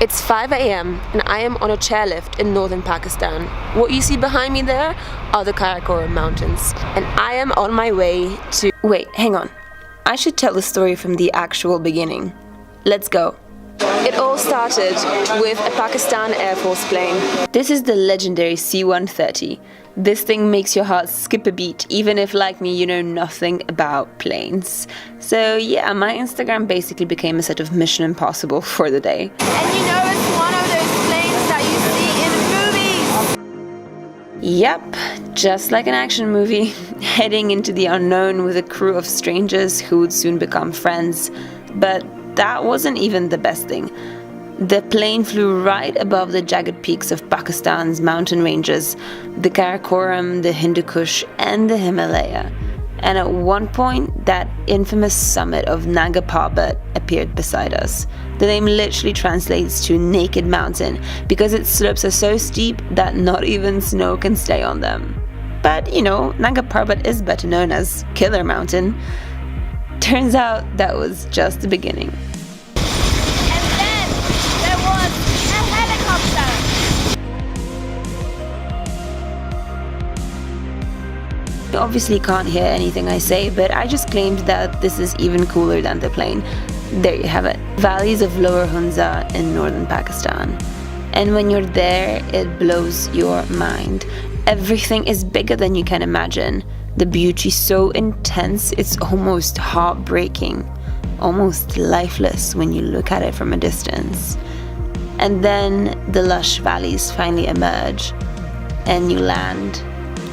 It's 5 a.m. and I am on a chairlift in northern Pakistan. What you see behind me there are the Karakoram Mountains, and I am on my way to... Wait, hang on. I should tell the story from the actual beginning. Let's go. It all started with a Pakistan Air Force plane. This is the legendary C-130. This thing makes your heart skip a beat, even if, like me, you know nothing about planes. So yeah, my Instagram basically became a set of Mission Impossible for the day. And you know it's one of those planes that you see in movies. Yep, just like an action movie, heading into the unknown with a crew of strangers who would soon become friends. But that wasn't even the best thing. The plane flew right above the jagged peaks of Pakistan's mountain ranges, the Karakoram, the Hindu Kush, and the Himalaya. And at one point, that infamous summit of Nanga Parbat appeared beside us. The name literally translates to Naked Mountain because its slopes are so steep that not even snow can stay on them. But, you know, Nanga Parbat is better known as Killer Mountain. Turns out that was just the beginning. You obviously can't hear anything I say, but I just claimed that this is even cooler than the plane. There you have it. Valleys of Lower Hunza in northern Pakistan. And when you're there, it blows your mind. Everything is bigger than you can imagine. The beauty so intense, it's almost heartbreaking. Almost lifeless when you look at it from a distance. And then the lush valleys finally emerge, and you land.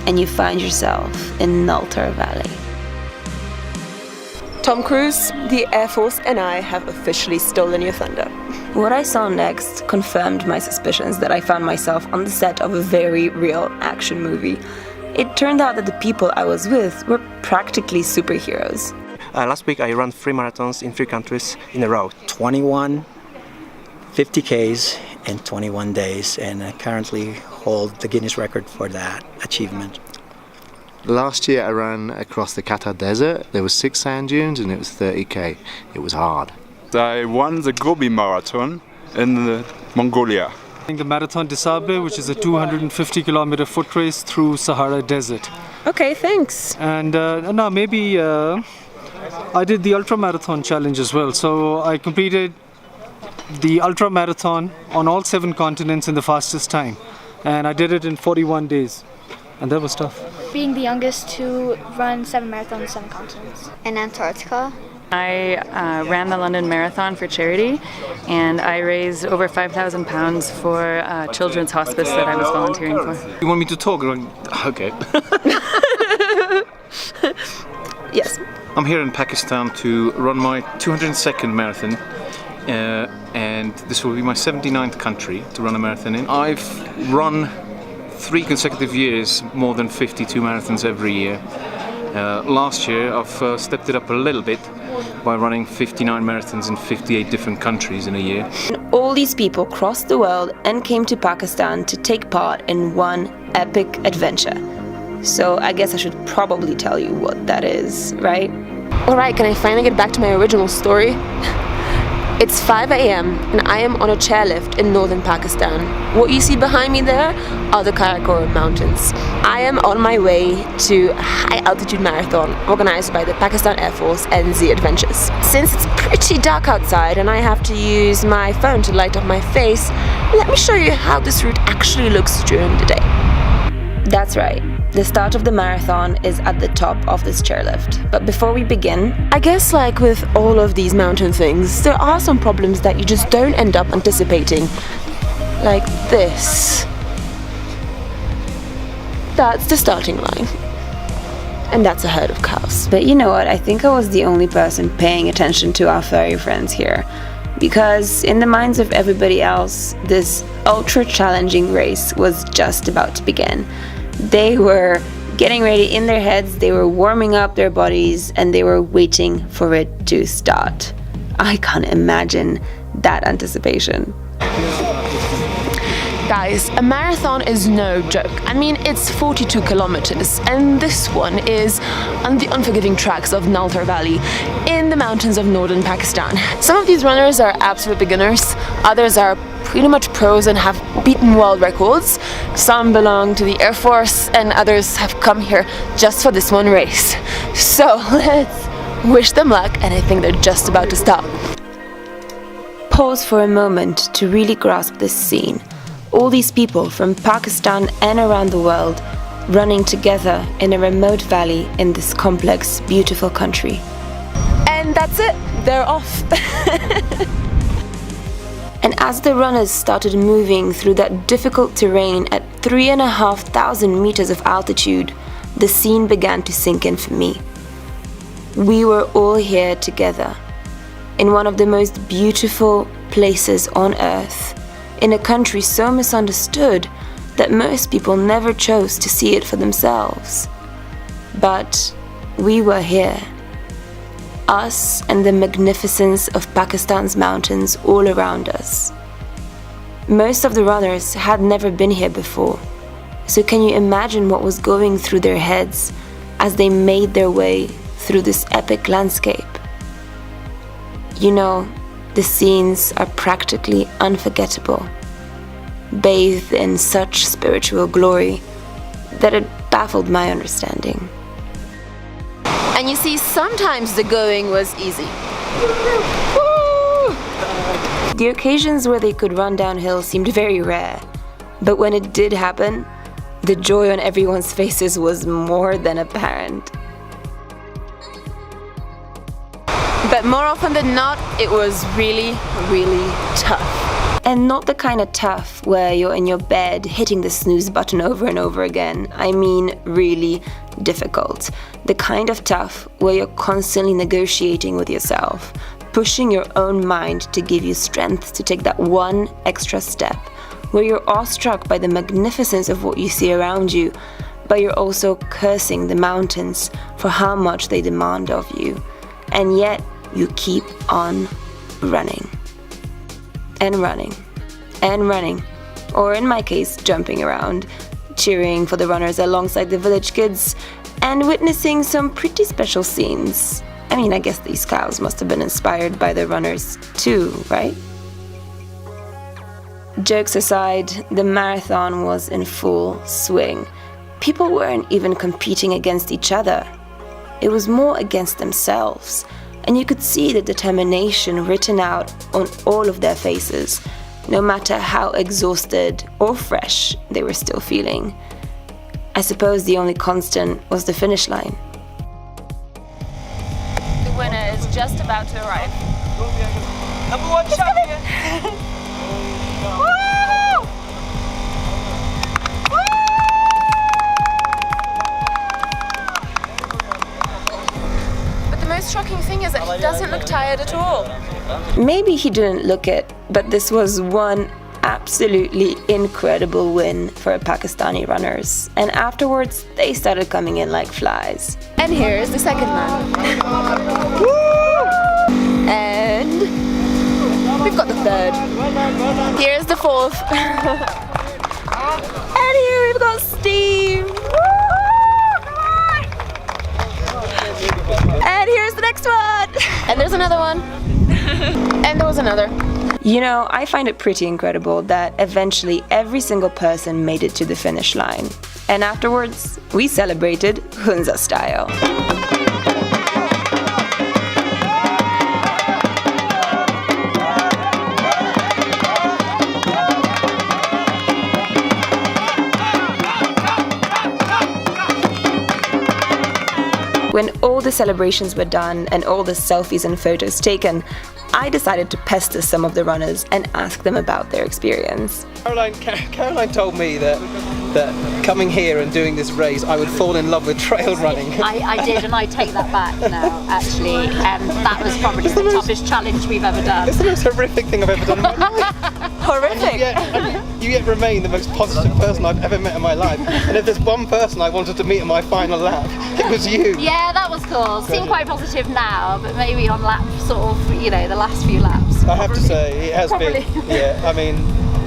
And you find yourself in Naltar Valley. Tom Cruise, the Air Force and I have officially stolen your thunder. What I saw next confirmed my suspicions that I found myself on the set of a very real action movie. It turned out that the people I was with were practically superheroes. Last week I ran 3 marathons in 3 countries in a row. 21 50Ks in 21 days, and I currently hold the Guinness record for that achievement. Last year I ran across the Qatar desert. There were 6 sand dunes and it was 30k. It was hard. I won the Gobi Marathon in Mongolia. The Marathon des Sables, which is a 250-kilometer foot race through Sahara Desert. Okay, thanks. And I did the ultra marathon challenge as well. So I completed the ultra marathon on all 7 continents in the fastest time. And I did it in 41 days. And that was tough. Being the youngest to run 7 marathons, 7 continents. In Antarctica. I ran the London Marathon for charity, and I raised over 5,000 pounds for Children's Hospice that I was volunteering for. You want me to talk? Okay. Yes. I'm here in Pakistan to run my 202nd marathon, and this will be my 79th country to run a marathon in. I've run 3 consecutive years, more than 52 marathons every year. Last year I've stepped it up a little bit by running 59 marathons in 58 different countries in a year. And all these people crossed the world and came to Pakistan to take part in one epic adventure. So I guess I should probably tell you what that is, right? Alright, can I finally get back to my original story? It's 5 a.m. and I am on a chairlift in northern Pakistan. What you see behind me there are the Karakoram Mountains. I am on my way to a high-altitude marathon organized by the Pakistan Air Force and Z Adventures. Since it's pretty dark outside and I have to use my phone to light up my face, let me show you how this route actually looks during the day. That's right. The start of the marathon is at the top of this chairlift. But before we begin, I guess like with all of these mountain things, there are some problems that you just don't end up anticipating. Like this. That's the starting line. And that's a herd of cows. But you know what, I think I was the only person paying attention to our furry friends here. Because in the minds of everybody else, this ultra-challenging race was just about to begin. They were getting ready in their heads, they were warming up their bodies, and they were waiting for it to start. I can't imagine that anticipation. Guys, a marathon is no joke. I mean, it's 42 kilometers, and this one is on the unforgiving tracks of Naltar Valley in the mountains of northern Pakistan. Some of these runners are absolute beginners, others are pretty much pros and have beaten world records. Some belong to the Air Force and others have come here just for this one race. So let's wish them luck, and I think they're just about to stop. Pause for a moment to really grasp this scene. All these people from Pakistan and around the world running together in a remote valley in this complex, beautiful country. And that's it, they're off. And as the runners started moving through that difficult terrain at 3,500 meters of altitude, the scene began to sink in for me. We were all here together, in one of the most beautiful places on earth, in a country so misunderstood that most people never chose to see it for themselves. But we were here. Us and the magnificence of Pakistan's mountains all around us. Most of the runners had never been here before, so can you imagine what was going through their heads as they made their way through this epic landscape? You know, the scenes are practically unforgettable, bathed in such spiritual glory that it baffled my understanding. And you see, sometimes the going was easy. The occasions where they could run downhill seemed very rare, but when it did happen, the joy on everyone's faces was more than apparent. But more often than not, it was really, really tough. And not the kind of tough where you're in your bed hitting the snooze button over and over again. I mean really difficult. The kind of tough where you're constantly negotiating with yourself, pushing your own mind to give you strength to take that one extra step, where you're awestruck by the magnificence of what you see around you, but you're also cursing the mountains for how much they demand of you. And yet you keep on running. And running, and running, or in my case, jumping around, cheering for the runners alongside the village kids, and witnessing some pretty special scenes. I mean, I guess these cows must have been inspired by the runners too, right? Jokes aside, the marathon was in full swing. People weren't even competing against each other. It was more against themselves. And you could see the determination written out on all of their faces, no matter how exhausted or fresh they were still feeling. I suppose the only constant was the finish line. The winner is just about to arrive. Number one champion! The most shocking thing is that he doesn't look tired at all. Maybe he didn't look it, but this was one absolutely incredible win for Pakistani runners. And afterwards, they started coming in like flies. And here is the second man. And we've got the third. Here's the fourth. And here we've got Steve. And here's the next one. And there's another one. And there was another. You know, I find it pretty incredible that eventually every single person made it to the finish line. And afterwards, we celebrated Hunza style. When all the celebrations were done and all the selfies and photos taken, I decided to pester some of the runners and ask them about their experience. Caroline told me that coming here and doing this race, I would fall in love with trail running. I did, and I take that back now, actually. That was probably the toughest challenge we've ever done. It's the most horrific thing I've ever done in my life. Horrific? You yet remain the most positive person I've ever met in my life. And if there's one person I wanted to meet in my final lap, it was you. Yeah, that was cool. Seem quite positive now, but maybe on lap sort of, the last few laps. I have to say, it has been. Yeah, I mean,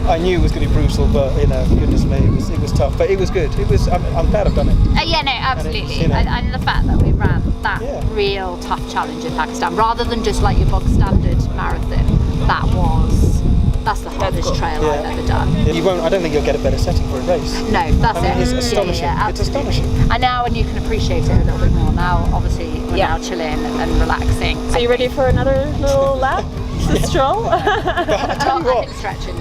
I knew it was going to be brutal, but goodness me, it was tough. But it was good. I'm glad I've done it. Yeah, no, absolutely. And the fact that we ran that real tough challenge in Pakistan, rather than just like your bog standard marathon, that was That's the hardest trail I've ever done. You won't. I don't think you'll get a better setting for a race. No, that's it. It's astonishing. It's astonishing. And now, and you can appreciate it a little bit more. Now, obviously, we're now chilling and relaxing. So you ready for another little lap? The stroll? I tell you what.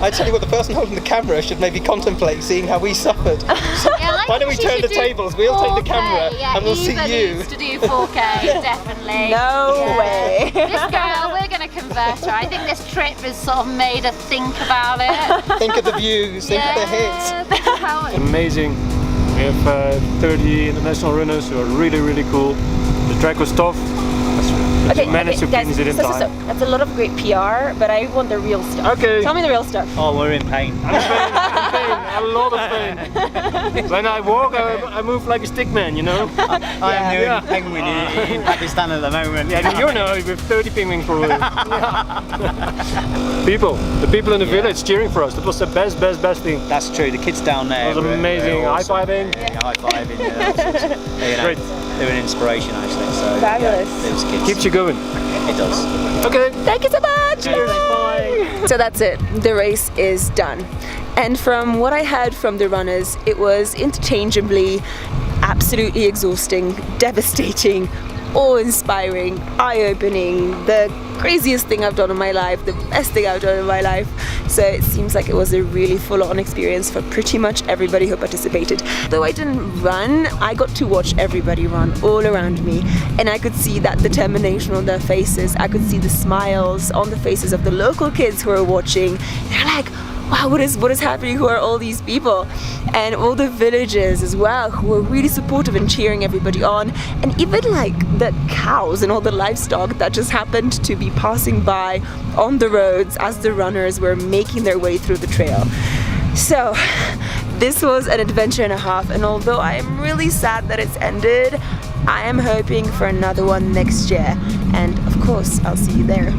I tell you what. The person holding the camera should maybe contemplate seeing how we suffered. So why don't we turn the tables? We'll take the camera and we'll see you. Needs to do 4K, definitely. No way. This girl, we're going to convert her. I think this trip has sort of made her think about it. Think of the views. Think of the hits. Think of how it Amazing. We have 30 international runners who are really, really cool. The track was tough. But you managed to finish it in time. That's a lot of great PR, but I want the real stuff. Okay. Tell me the real stuff. Oh, we're in pain. I'm in pain, a lot of pain. When I walk, I move like a stick man, you know? I am the only penguin in Pakistan at the moment. Yeah, you know, with 30 penguins probably. The people in the village cheering for us. That was the best thing. That's true. The kids down there. It was amazing. Awesome. High-fiving. Yeah, high-fiving. Great. They were an inspiration actually. So, fabulous. Yeah, those kids. Keeps you going. It does. Okay. Thank you so much. Cheers. Bye. So that's it. The race is done. And from what I heard from the runners, it was interchangeably absolutely exhausting, devastating, awe-inspiring, eye-opening, the craziest thing I've done in my life, the best thing I've done in my life. So it seems like it was a really full-on experience for pretty much everybody who participated. Though I didn't run, I got to watch everybody run all around me, and I could see that determination on their faces. I could see the smiles on the faces of the local kids who were watching. They're like, wow, what is happening? Who are all these people? And all the villagers as well, who were really supportive and cheering everybody on. And even like the cows and all the livestock that just happened to be passing by on the roads as the runners were making their way through the trail. So this was an adventure and a half, and although I am really sad that it's ended, I am hoping for another one next year, and of course I'll see you there.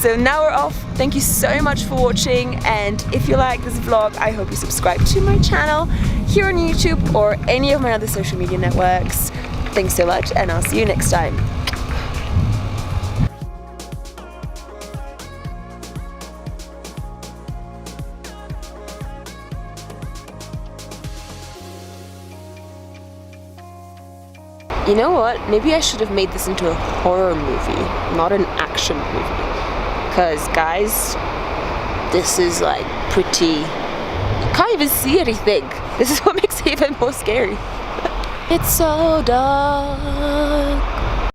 So now we're off. Thank you so much for watching, and if you like this vlog, I hope you subscribe to my channel here on YouTube or any of my other social media networks. Thanks so much, and I'll see you next time. You know what? Maybe I should have made this into a horror movie, not an action movie. Because, guys, this is like pretty... You can't even see anything. This is what makes it even more scary. It's so dark.